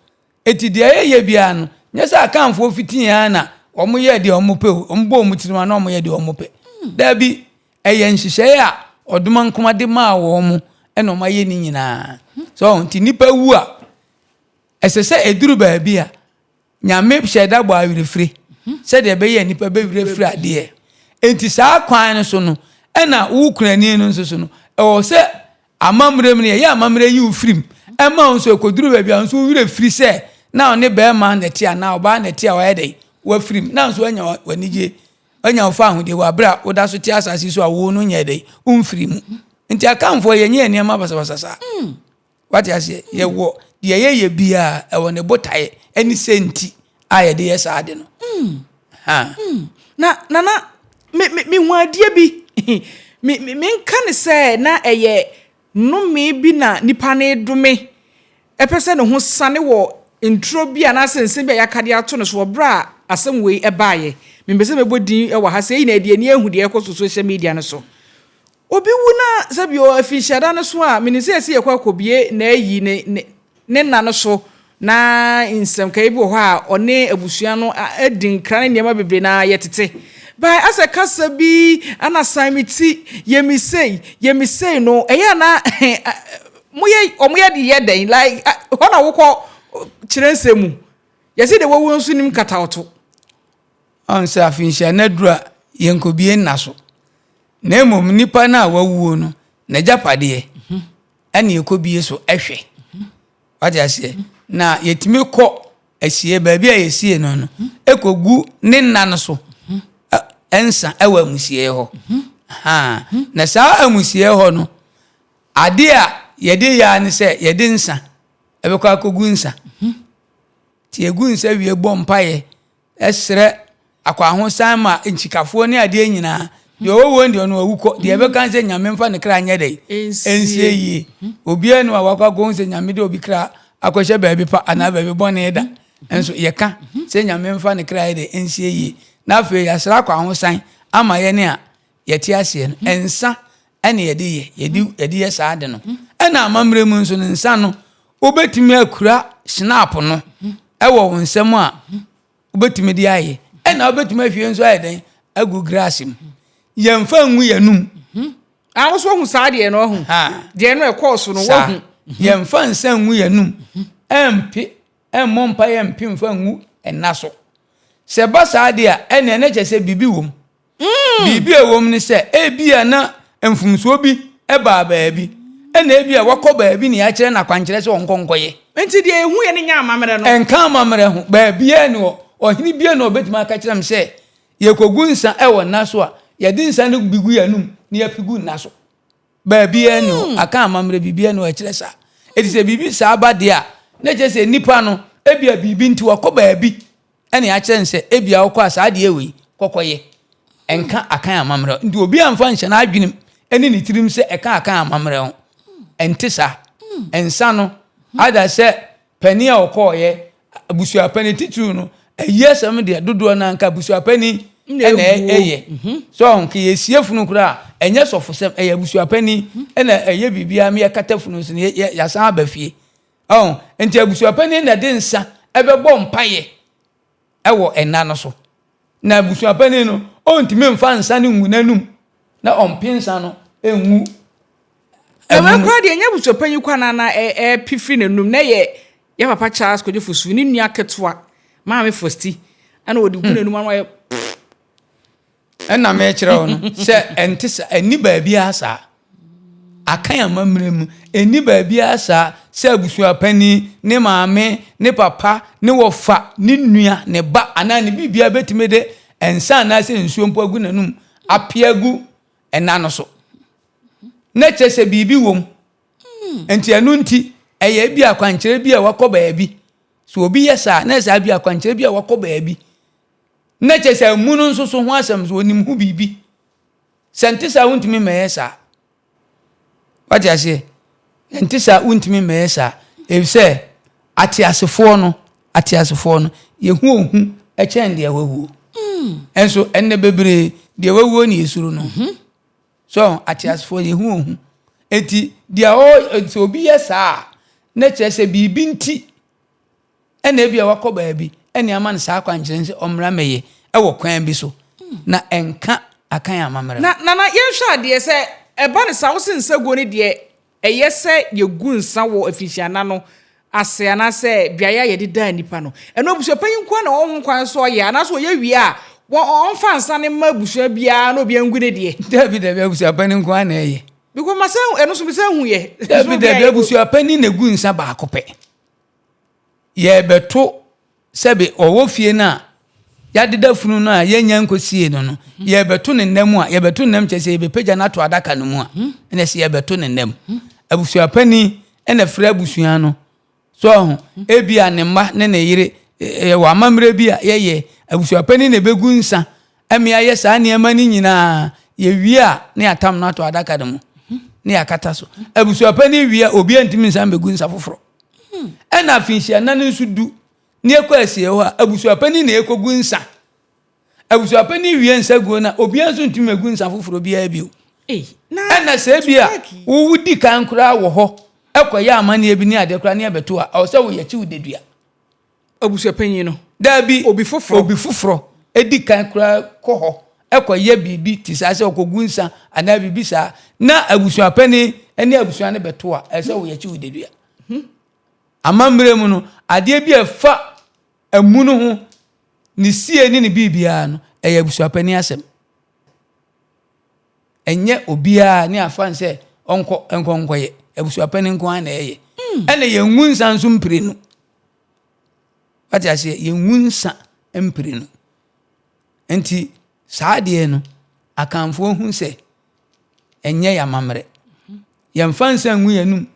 eti dia ye bia no nyesa akanfo fitin ya na omoye de omope ombo omutirima na omoye de omope dabi eye nhyehyɛ a odoma nkoma de ma wo mu eno maye ni nyina so nti nipa wu a esese eduru ba bia nyame hyɛda bo awirefire sɛ de be ye nipa be wirefire ade enti saa kwan no so no ena wo kunani no so no ɛwɔ sɛ amamre mu ye amamre yi ufirim ema nso ekoduru ba bia nso wirefiri sɛ na one be ma na tia na oba na tia wa yede wa firim na nso anya wanije anya ofa ahode wa bra oda so tia asase so awo no nya de umfirim nti akanfo ye nye eniema basabasasa what you say ye wo de ye bia e wo ne botae eni senti aye de yesa ade no na me huadie bi me nka ne se na eye nome bi na nipa ne dome epese ne ho sane wo intro bi na sense bi yakade ato no so bra asem wei ebaaye membese mebodin e wa ha sei na de ani ahu de ekọ social media no so obi wu na sabio afishada no so a menise ese yakọ akobie na ayi ne na no so na insem kai bi ho a one abusua no adin kran ne ma bebre na yetete by asa kasa bi ana samiti yemisei no eya na moye de yeden like hona wokọ chirensemu yesi de wowo nsu nim katawto on se afinsha na dura yenkobie naso na emom nipa na wawuo no na japade ene ekobie so ehwe wati ase na yetimi kɔ asie ba bia yesie no ekogu ne nna no so ensa ewa musie ho na saa amusie ho no ade a yede ya ne se yede nsa ebekɔ akogu nsa ti egu nsa wie bɔ mpaye esre akwa ho san ma nchikafo ne ade nyina de owo ndi ono awukɔ de ebeka nse nyame mfa ne kra nya dai ensie yi obi anu awakɔ go nse nyame de obi kra akɔhye baabi pa ana baabi bɔne da enso yeka se nyame mfa ne kra de ensie yi na afi yasra akwa ho san ama ye ne a yeti ase no ensa ene yedi ye saade no ena amamre mu nso nsa no obetimi akura snap no ewo wonsem a obetimi di aye ena obetimi afie nso ayeden agu grass mu yemfa nwu yanum so hu saade no hu de no e course no wo hu yemfa nsa nwu yanum empi emmompa yempi mfa nwu enaso se ba saade a ene ne chese bibi wom bibi ewom ni se ebia na emfumso bi eba baabi ena ebia wakọ baabi ni ya kire na kwankire se wonkonkoye enti de ehu ye ne nya amamere no enka amamere ho baabi ene ohini bia na obetima aka kire m se yekogu nsa ewo naso a ye di nsa no bigu yanum ni apigu naso baabi ene aka amamere bibi ene o kire sa edi se bibi sa abade a na je se nipa no ebia bibi nti wakọ baabi ene ya kire nse ebia wakọ asade ewi kokoye enka akan amamre ndi obi amfa nhyɛ na adwenem eni ne tirim sɛ eka akan amamre ho entisa ensa no ada sɛ pani a okoye abusua pani tituru no eyesem de dodo na nka abusua pani ena eye so nke yesiefunu kura enye sofosem eye abusua pani ena eye bibia me yakatafunu so ne yasan abafie enti abusua pani na de nsa ebebɔ mpaye ewo enna no so na abusua pani no ontime mfa nsa ne ngu nanum na ompinsa no enwu ewe kwa de enya buso panyi kwa na pifi nanum na ye papa Charles ko jefusu ni nua ketoa maame fosti ana odi gu nanum anwa enna me kire no se entisa eni baabi asa akan amamrem eni baabi asa se abusua pani ne maame ne papa ne wofa ne nua ne ba ana ne bibia betime de ensa na se nsuo mpo agu nanum Appiah gu enna no so na chese bibi wom enti anu nti eye bi akwankere bi a wakọ baabi so obi yesa na sa bi akwankere bi a wakọ baabi na chese mu no nso so ho asem so onim hu bibi sentisa wuntimi meyesa wati ase sentisa wuntimi meyesa ebise atiasefo no ye hu ohu e chende awawu enso enne bebre de wawuo ni esuru no so atiasefo ye hu ohu eti dia so obi yesa na chese bibi nti ena bia wakọ baabi ene ama nsa kwankire nse omra meye ewo kwan bi so na enka akan amamere na yenhwa de se eba ne sa wo sensa go ne de eyese yegu nsa wo afihyiana no ase ana se biaya ye deda nipa no eno busua panyin kwa na wo kwan so ye ana so ye wi a wo onfa nsa ne ma busua bia na obi angu ne de David busua panyin kwa na ye because masa eno so bisa hu ye David busua panyin na gu nsa ba akopɛ ye beto sebe owo fie na ya deda funu no a yenya nkosie no ye beto ne nam a ye beto nam chese ye bepeja na to adaka no mu a ene se ye beto ne nam abusua pani ene fra abusua no so ebia ne ma ne yire wa mamre bia ye abusua pani ne begu nsa emia ye sa ne ma ni nyina ye wi a ne atam na to adaka no mu ne akata so abusua pani wi a obi antimi nsa begu nsa foforo ena afinhia na nsu du ne ekwasie ho abusua pani ne ekogu nsa abusua pani wi nsa guo na obi anso ntimi egu nsa foforo bia bio ena se bia wo wudi kan kura wo ho ekoya amane bi ne ade kura ne abeto a o se wo yachi wudedua abusua pani no dabi obi foforo edi kan kura ko ho ekoya bibi ti sa se okogu nsa ana bibi sa na abusua pani ene abusua ne beto a ese wo yachi wudedua amamre mu no ade bi afa amunu ho ni sie ni bibia no eye abusua pani asem enye obia ni afa nse onkoye abusua pani nko ana eye ene ye ngunsa nso mpire no ati ase ye ngunsa mpire no enti saade no akanfo hu se enye ya mamre ye mfa nsa ngu yanum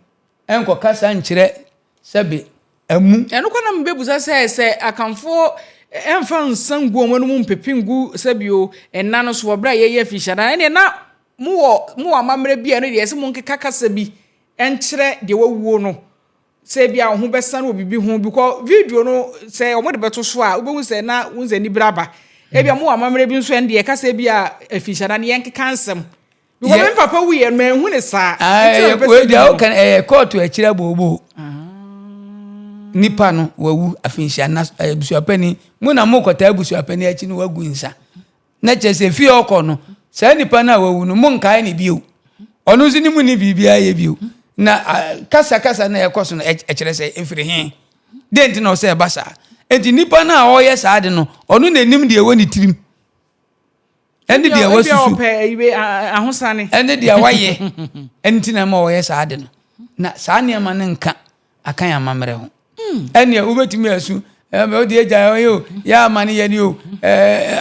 enko kasa nkyere sebe amu eno kwa na mbebuza se akamfo emfa nsangu omanu mu mpepingu sebio enna no so bra ye fishada ene na mu amamre bia no de se mu nkeka sabi enkyere de wawuo no se bia ho besa no obibi ho because video no se omo de beto so a obehu se na unze ni braba ebia mo amamre bi nso ende ka se bia afishada ne yenkeka nsem because me papa wi en manhu ne sa we dia o kan court akira bobo nipa no wawu afishia na busuapani mu na mo kota busuapani achi no wagu nsa na chese fi okọ no sa nipa na wawu no mo nkae ne bio onu nso ni mu ni bibia ye bio na kasa na ekoso no ekire se efiri hen dent na o se basa enti nipa na o ye saade no onu na nim de woni tirim ende de wasusu ahosane ende de waye enti na ma o ye saade no na saa ne ma ne nka akan amamre ho ene ubetimi asu me odi eja yo ya mani ye ni o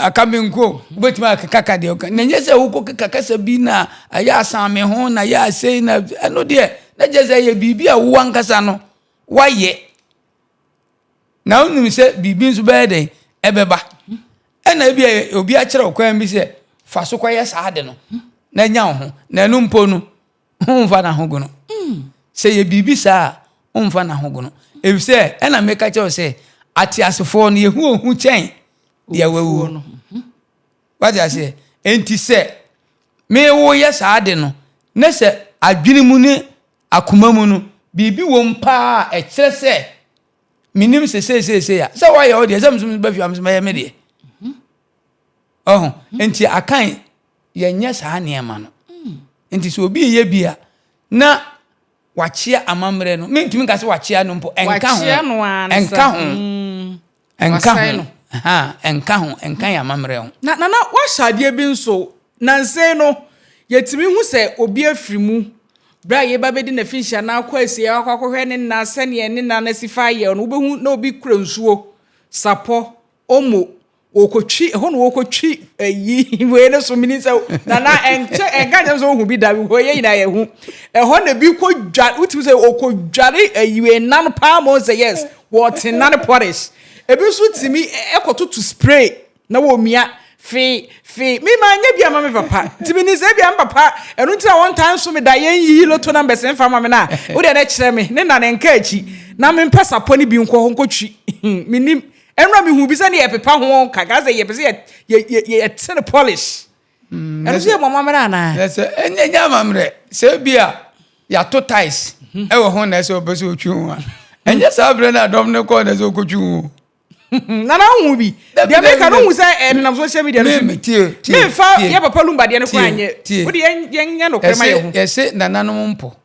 akamenko ubetimi akaka de na nyese wo kakasa bi na ya asame ho na ya sei na eno de na jese ye bibi a wo ankasa no waye na unim se bibi nso be den ebeba ena bi obi a kire okwan bi se fa so kwaye saade no na nya ho na enu mpo no mfa na ho gono se ye bibi sa mfa na ho gono e se ena meka che o se ati asefo no yehu ohu chen de awawu no what I say enti se me wo ye saade no na se adwene mu ne akoma mu no bibi wo mpa e kire se minim se ya se wa ye o de zamsum ba fi am se me de enti akan ye nya saa ne ma no enti so obi ye bia na wachia amamre no mentumi ka se wachia no mpo enka ho enka ya amamre ho na wahade bi nso nanse no yetimi hu se obi afirimu bra ye ba bedi na finhia na akwasi ya akwakohwe ne na sene ne na sifa ye no obehu na obi kura nsuo sapo omo okotwi ho no okotwi yi we ne so mini se na enka nyam so hu bi da ho ye ina ye hu ho na bi ko dwa uti se okodware we nan pa mo say yes what nan polish ebi so timi ekoto spray na wo mia fi mi ma nya bia ma me papa timi ni se bia ma papa enu tira one time so me da yen yi loto number sen fa ma me na wo de na kire me ne na nka achi na me mpesa poni bi nko ho nkotwi minim enra mi hu bi se ne ye pepa ho kaga se ye pese ye tin polish enu se mama me na yes enye nya mamre se bia ya to ties e wo ho na se obese otwi ho enye sa bre na dom ne ko na se okotwi ho na hu bi de me ka no hu se na social media no me fa ye papa Lumba de ne ko anye wo de yen no krema ye hu yese nananom mpo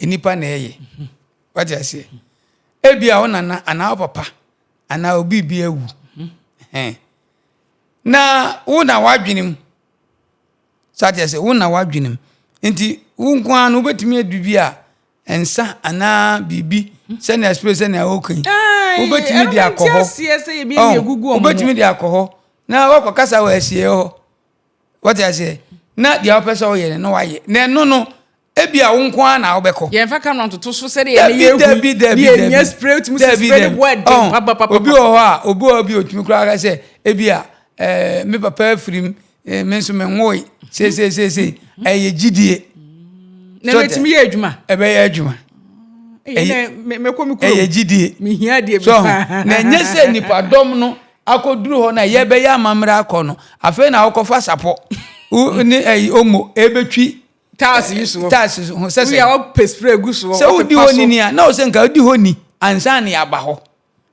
enipa na eye what I say e bia wo nana ana papa ana obi bi ewu na wo na wadwenem sate se wo na wadwenem enti wo nkwa no betimi adubi a ensa ana bibi se na express na okan ubetimi di akoho ubetimi di akoho na wako kasa wa asie ho what I say na dia opesa o ye no waye na no ebia wo nko na obeko ye mfa kam nto so se de ye nya spray utimi spray the word papa obi o ho a obi otimi kura ga se ebia me papa afrim me so me nwoi se eye gidie na metimi ye adwuma ebe ye adwuma me komi kuro gidie mi hia de bi so na nye se nipa dom no akoduru ho na ye be ya amamra akọ no afa na akofa sapo ni omo ebetwi tas yiso tas ho se we are spray guso se odi honi ni a na o se nka odi honi ansa na aba ho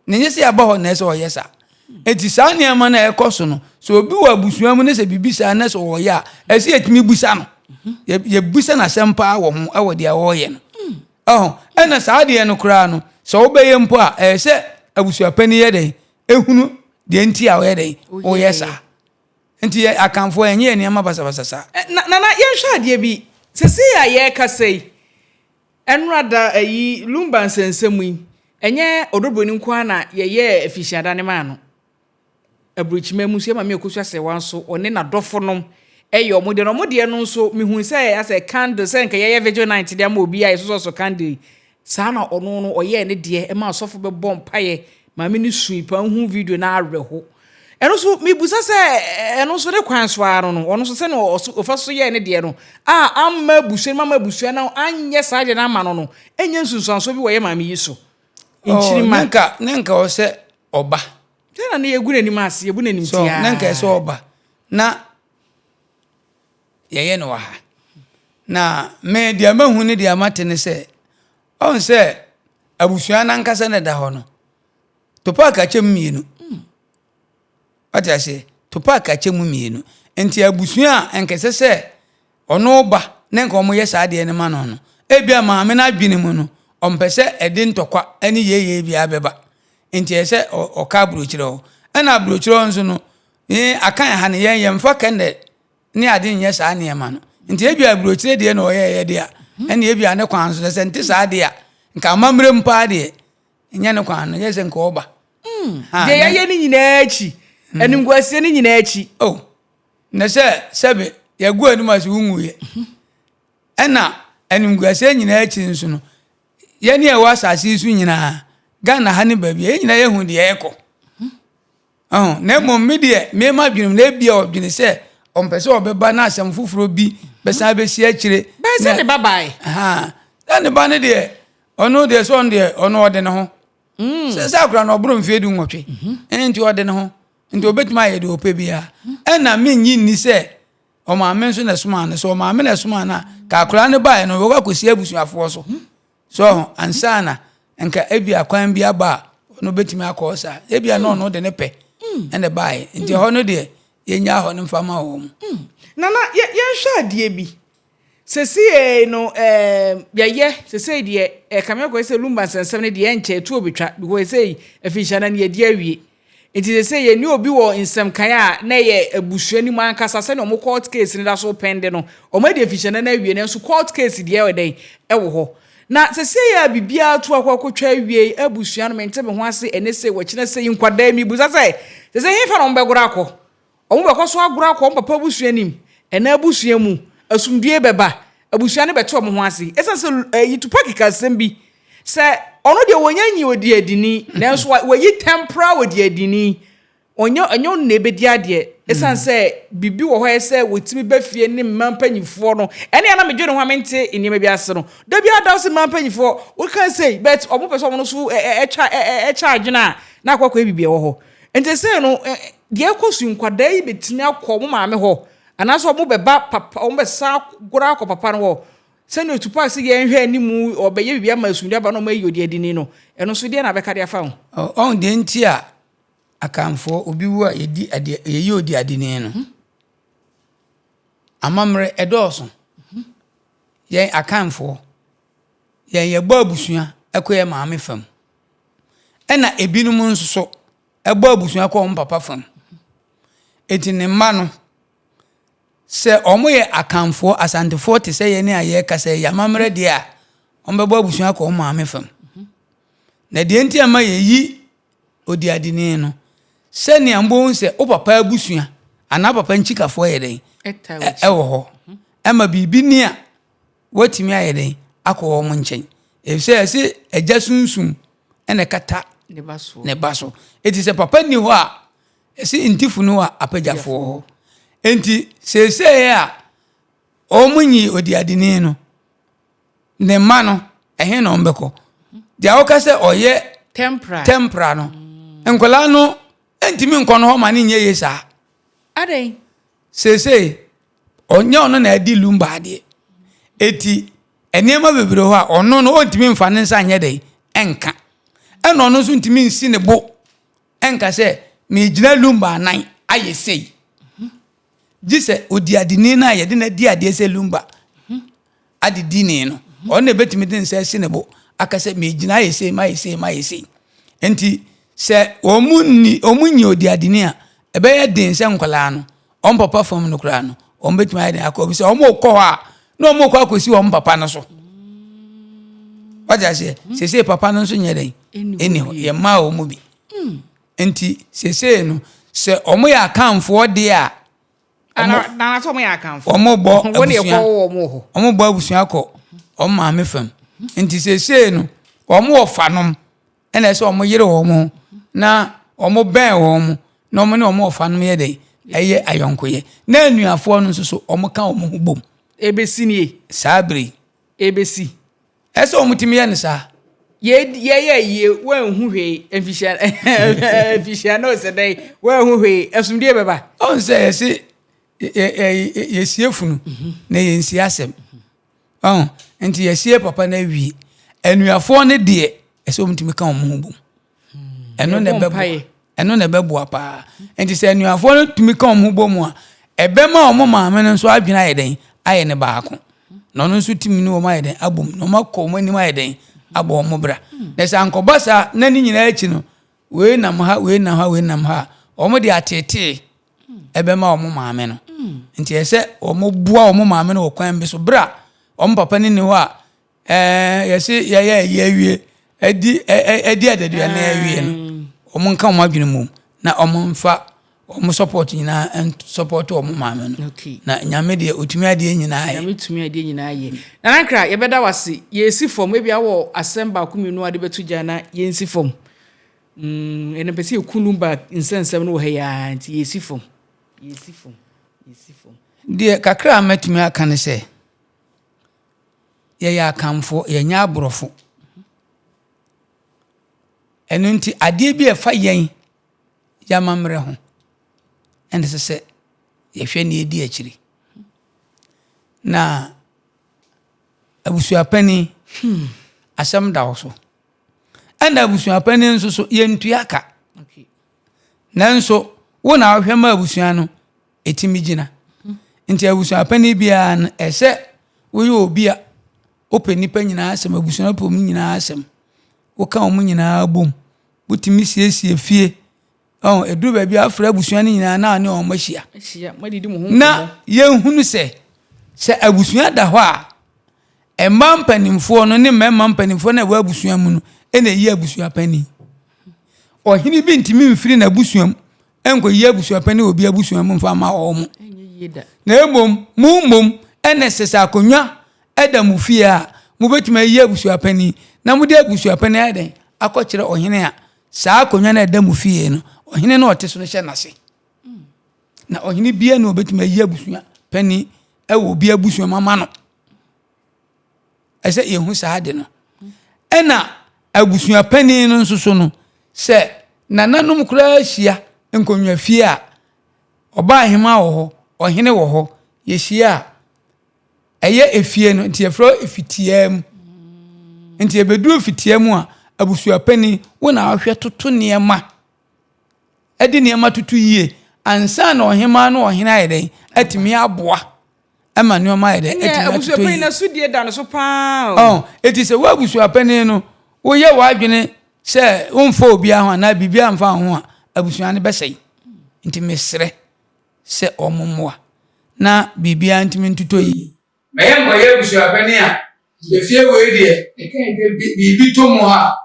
na nye se aba ho na se o yesa enti sa ne ama na ekoso no so obi wa busuamu ne se bibisa na se o ya ese etimi busa no ye busa na sempa wo ho awo dia wo ye no ena saade no kra no so obeye mpo a se abusuapani ye den ehunu de nti a ye den o yesa nti akanfo enye ene ma basa sa na ye hwade bi sese ya ye kasei enrada ayi Lumba nsensemu yi enye odoboni nko na ye efishiada ne ma no aburuchima mu se ma me ekosu ase wanso one na dofo nom eyo mo de no mo de no nso mihun se ase candle se nka ye vigil night de ma obi a so candle sa na ono no oye ne de e ma asofo be bom paye ma me ni suipa hu video na areho eno so mi busa se eno so de kwan so aro no ono so se no ofa so ye ne de no amma busu mama busu na anye sa de na ma no enye nsunsuanso bi wo ye ma me yi so nchiri manka o se oba Tena na yegu nanim ase, yegu nanim tia. So nanka so oba. Na yeye no wa ha. Na me dia mahu ne dia mate ne se on se abusua na nkasa ne da ho no. Topa ka chem mienu. Ati se topa ka chem mienu. Enti abusua enkese se ono ba nenka omo ye sa de ne ma no no. Ebia ma me na adwene mu no. Ompese edi ntokwa ani yeye bia abeba. Enti ese oka burochire ho. Ana burochire nso no akan ha ne yen mfa kende ne ade nye sa ne ma no. Enti ebia burochire de na oyeye de a. Ene ebia ne kwan so se nti sa de a. Nka amamre mpa de. Nya ne kwan no yese nka oba. De yeye ni nyina achi. Enimguasie ni nyina achi. Oh. Na sebe yagu anu ma se wunguye. Ena enimguasie nyina achi nso no. Ye ne ewa asase isu nyina Ghana ha ne baabi e nyina ye hu de yeko. Na mmom de me ma dwunum na bia odwene se ompese obeba na asem fufuro bi besa be si akire. Ba se ne babai. Ne ba ne de ono de so on de ono ode ne ho. Se akura no oburu mfie du nwotwe. Enti ode ne ho. Enti obetima ye de ope bia. Na me nyi ni se o ma me nso na suma na so o ma me na suma na ka akura ne ba no wo kwakosi abusuafo so. So ansana enka ebia kwan bia ba no betimi akosa ebia no de ne pe ene bae nti ho no de yenya ho ne mfama wo mu nana ye hwa de bi sesi no ye sesi de kamya ko se Lumba sensem ne de enche tu obetwa because say efishana ne de awie nti sesi ye ni obi wo nsem kan a na ye abusuani mu ankasa se ne o court case ne da so pende no o ma de efishana na awie ne so court case de e den e wo ho na sese ya bibia to akwakotwa wie abusua no mente me ho ase enese wachina se nkwada mi buza se sese hefa no mbegura akọ omo bekoso agura akọ papa abusua nim ena abusua mu asumdue beba abusua ne beto mo ho ase esase yitupa kika sembi se ono de wonyanyi odi adini nanso wayi tempera odi adini onyo na ebedi ade esanse bibi wo ho ese wotimi bafie ne mampanyifo no ene na medwe no ho amente enima bi ase no da bi adawse mampanyifo we can say but omo person no so charge na akwakọ ebibie wo ho ente se no de akosu nkwada yi betimi akọ mo maame ho anaso omo beba papa omo besa gura akọ papa no ho se no tupa se ye nhwe animu obeye bibia masundia ba no mayi odi adini no eno so de na beka de afa ho on de nti a akamfo obi wu a yedi ade yeyi odi adini no amamre edoso yen akamfo yen yebo abusua ekoye maame fam ena ebinum nso ebo abusua ko papa fam eti ne mma no se omoye akamfo asantefo te se ye ne aye kasa ya amamre de a ombebo abusua ko maame fam na de nti ama yeyi odi adini no seni ambo nse o papa abusua ana papa nchikafo ye den ewo ho ema bibi ni a watimi aye den akọ mo nchen ese eja sunsum ene kata ne baso eti se papa ni ho a ese ntifu no a apagafo ho enti sese a omunyi odi adini no ne ma no ehe no mbeko dia o ka se oye tempera no enkola no entimi nkono ho ma ni nye yesa ade sese onye ono na adi Lumba ade eti enema bebre ho a ono no ontimi mfa ne nsa nye den enka eno ono so ntimi nsi ne bo enka se me gina Lumba anan ayesei gise odi adini na ye de na di ade se Lumba adi dini no ono betimi den nsa si ne bo aka se me gina ayesei ma yesei enti se omunyi odi adini a ebe ye den se nkola no on papa fam no kra no on betima ya den akobi se omo ko a no omo ko akosi on papa no so waja se papa no so nye den eni ye ma o mu bi enti se no se omo ya kanfo de a na so mo ya kanfo omo bo abusua ko on ma me fam enti se no omo ofanom ene se omo yire omo na omo ben omo na omo ne omo ofanom ye den eye ayonkoye na anuafo no so omo ka omo hubom ebesi nie sabri ebesi ese omo timi ye ne sa ye when who he efficient no say dey when who he esumdie beba on say yes funu na yensi asem enti yes papa na wi anuafo ne de eso mtimi ka omo bom eno na bebo pa enti say anuafo no tumi ka omo bom a ebe ma omo maame no so adwena ayeden aye ne baako no no so timi no ma ayeden abom no makọ mo anim ayeden abo omo bra na say ankobasa na ni nyina achi no we nam ha omo de atete ebe ma omo maame no nti ese omo bua omo maame no kwan bi so bra omo papa ni ho a yesi ye wie edi adadua na wie no omo nka omo adwene mum na omo mfa omo support nyina and support omo maame no na nyame de otumi ade nyina ye nyame tumi ade nyina ye na nankra ye beda wase yesi form ebi awo Asem ba kuminu ade betu jana yensi form ene pesi Lumba insensem no he ya nti yesi form de kakra ametumi aka ne se ye ya kamfo ye nya abrofo eno nti ade bi efa yen ya mamre ho ende se ye hwe ne edi akiri na abusuapani Asem da so enda abusuapani nso so ye ntuaka nanso wo na ahwe ma abusua no etimi gina nti abusuapani bia na ese wo ye obi a openipa nyina Asem abusua pom nyina Asem wo ka omu nyina bom butimi siesie fie edu ba bia afra abusua nyina na ne omahia madidi mu ho na ye hunu se abusua da ho a emma mpanimfo no ne memma mpanimfo na wa abusua mu no ene yi abusuapani ohini bi ntimi mfiri na abusua enko yi abusuapani obi abusua mu mfa ma omo na emom ene sesa akonwa adamu fie a mu betuma yi abusuapani na mu de abusuapani aden akọkire ohene a saa akonwa na adamu fie no ohene na ote so no hye nase na ohene bia na obetuma yi abusuapani ewo obi abusua mama no ese yehu saa de no ena abusuapani no nso so no se nananum kura hia nkonwa fie a oba ahema wo ho ohene wo ho ye hia eye efie no nti efro efitiam nti ebedu efitiam a abusuapani wo na ahwe toto niema edi niema toto yie ansa na ohema no ohene ayeden atimi aboa ama niema ayeden atimi abusuapani na sudie da no so pa eti se wo abusuapani no wo ye wadwene se umfo obi ahụ na bibia mfa ho a abusuane besei nti mesre se omumwa na bibia ntimi ntuto yi mayem ko ye abusuapani a de fie we de bibi to mo ha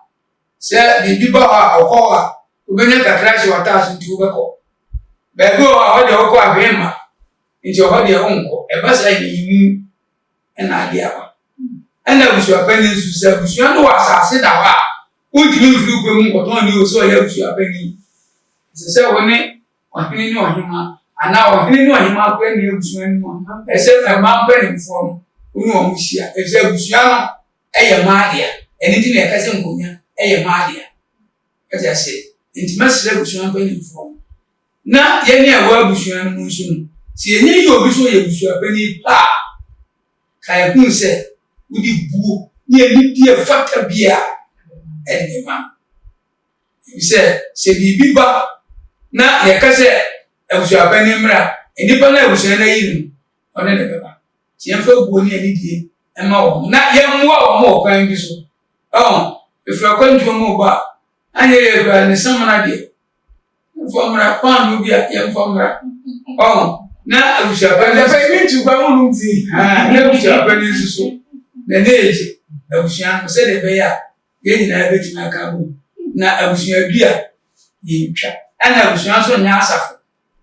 se bibi ba ha okowa obenya katrashi watasu nti ubeko bego ha de okọ abema nti ho de onko e basa yimu na ade aba ana abusuapani nsu se abusuane wa asase da wa ujimi mfiri kwa mungu kwa ni oso ya abusuapani se woni ohini ni ohima ana ohini ni ohima kwa ni abusuani mo ese na ma kwa ni mfom unu omuhia ese abusuano eye maadia eni ti na yakase nkonya eye maadia ete ase intimacy abusuano kwa ni mfom na ye ni awa abusuano mo nso no si enye yi obi so ye abusuapani pa kai kun se udi buo ni eni die fata bia edema se bibi ba na yakase abusuapani mra enipa na abusua na yinu one ne beba ti enfa buo ni anidie ema wo na yemwa wo kwan bi so ifra kwantu mo ba anye ye ba ne samana de fomra kwanu bi yemfomra na abusuapani fa mi tu kwa mu nti na abusuapani so na neje abusua se de be ya ye nyina betima aka bu na abusua bia ye ntwa ana abusua so nya asafo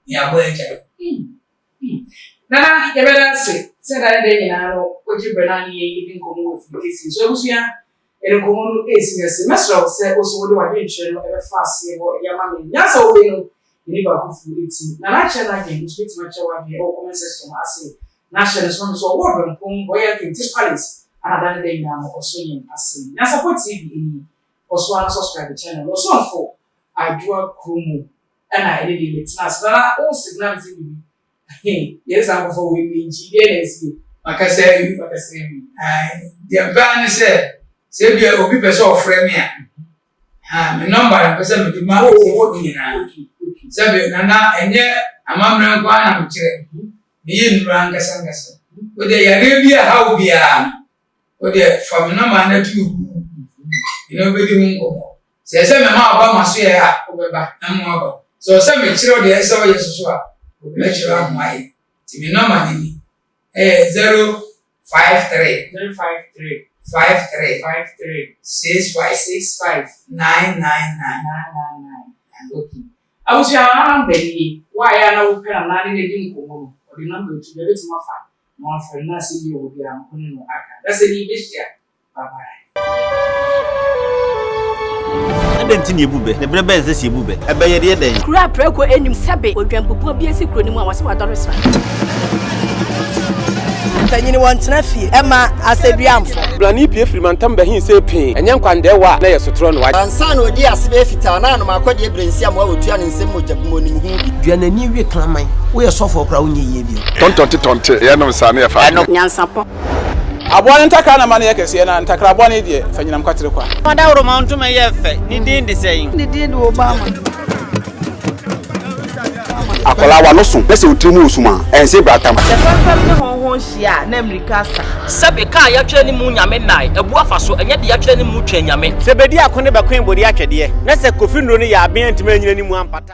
ya bo eja na ye bela se da de nyina ro oji bela ni ye ibi nkomo ofisi so abusua ere nkomo no esiase mesro se oso de wade ntwe no ebe fase bo ya ma me nyasa obe no ni ba ku fu eti na na che na ge ni betima che wade o comment section ase na che no so wo be nkom bo ya kinti palace another day now also in Asem. Nyansapo TV also want to subscribe the channel. Also for I draw Kumu and I did it. Now, so that all signals in me. Yes, I'm for women. GDNS. Like I say, the ban said, say, be a people so frame here. My number, I was a demand working now. Sabi, Nana, and yet, a mamma, one, I'm checking. Me in Rangasangas. With the Arabia, how be a with the from number 2. You know, we won't go. Say, some about my swear, I'm over. So, some children, the SO is so. Let you have my number. 053 053 53 65 999. Okay. I was young, baby. Why are you not in the or the number to get it to my father? More for nothing you will be on. That's a new issue. Bye bye. I don't think you bube. The brother is a bube. I buy a day. Crap, Rego, and you sabe, or Jump Bobby, a secret, was what others. Anyone to Nafi, Emma, I said, Blani P. Freeman he say pain, and young Quandewa, they are so thrown white. and son, or dear Sibefitana, my quadri brain, some will turn in some much of morning. You are a new reclaiming. We are so for Crown Ye. Tonto, Yanum Sani, I know Nyansapo. I want to take money, I can see, and take a bonnet, Fenam Quatriqua. What out amount to my effect? Need the same. They did Obama. Akola wa losun pese otimu osuma ense bratam The family hon shia na Amerikasa. Sabe ka ya twani mu nyame nai ebu afaso enye de ya twani mu twanyame. Sebedi akone bakwen bodi atwede. Na se kofi nro ne ya aben ntime nyina ni mu ampata.